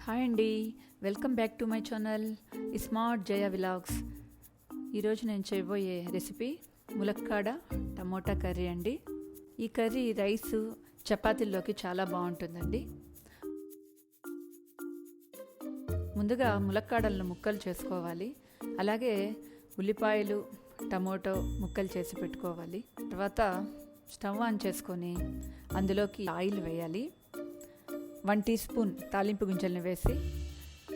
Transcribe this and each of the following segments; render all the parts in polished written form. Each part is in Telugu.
హాయ్ అండి, welcome back to my channel smart Jaya vlogs. ఈరోజు నేను చేయబోయే రెసిపీ ములక్కాడ టమోటా కర్రీ అండి. ఈ కర్రీ రైసు చపాతీల్లోకి చాలా బాగుంటుందండి. ముందుగా ములక్కాడలను ముక్కలు చేసుకోవాలి. అలాగే ఉల్లిపాయలు టమోటో ముక్కలు చేసి పెట్టుకోవాలి. తర్వాత స్టవ్ ఆన్ చేసుకొని అందులోకి ఆయిల్ వేయాలి. 1 టీ స్పూన్ తాలింపు గింజలను వేసి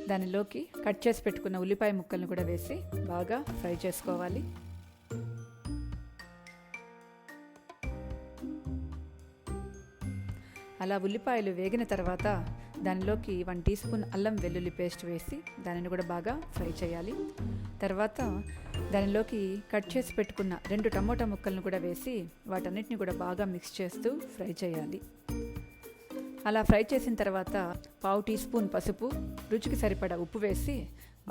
దానిలోకి కట్ చేసి పెట్టుకున్న ఉల్లిపాయ ముక్కలను కూడా వేసి బాగా ఫ్రై చేసుకోవాలి. అలా ఉల్లిపాయలు వేగిన తర్వాత దానిలోకి 1 టీ స్పూన్ అల్లం వెల్లుల్లి పేస్ట్ వేసి దానిని కూడా బాగా ఫ్రై చేయాలి. తర్వాత దానిలోకి కట్ చేసి పెట్టుకున్న 2 టమోటా ముక్కలను కూడా వేసి వాటన్నిటిని కూడా బాగా మిక్స్ చేస్తూ ఫ్రై చేయాలి. అలా ఫ్రై చేసిన తర్వాత 1/2 టీ స్పూన్ పసుపు, రుచికి సరిపడా ఉప్పు వేసి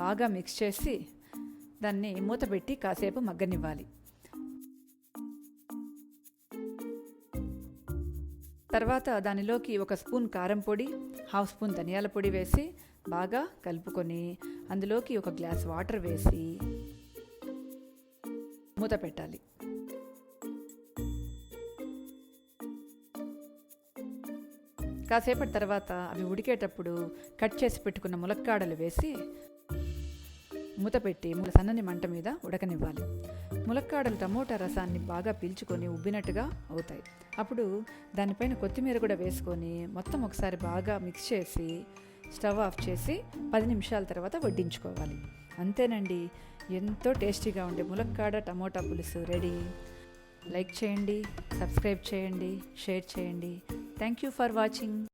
బాగా మిక్స్ చేసి దాన్ని మూత పెట్టి కాసేపు మగ్గనివ్వాలి. తర్వాత దానిలోకి 1 స్పూన్ కారం పొడి, 1/2 స్పూన్ ధనియాల పొడి వేసి బాగా కలుపుకొని అందులోకి 1 గ్లాస్ వాటర్ వేసి మూత పెట్టాలి. కాసేపటి తర్వాత అవి ఉడికేటప్పుడు కట్ చేసి పెట్టుకున్న ములక్కాడలు వేసి మూత పెట్టి సన్నని మంట మీద ఉడకనివ్వాలి. ములక్కాడలు టమోటా రసాన్ని బాగా పీల్చుకొని ఉబ్బినట్టుగా అవుతాయి. అప్పుడు దానిపైన కొత్తిమీర కూడా వేసుకొని మొత్తం ఒకసారి బాగా మిక్స్ చేసి స్టవ్ ఆఫ్ చేసి 10 నిమిషాల తర్వాత వడ్డించుకోవాలి. అంతేనండి, ఎంతో టేస్టీగా ఉండే ములక్కాడ టమోటా పులుసు రెడీ. లైక్ చేయండి, సబ్స్క్రైబ్ చేయండి, షేర్ చేయండి. Thank you for watching.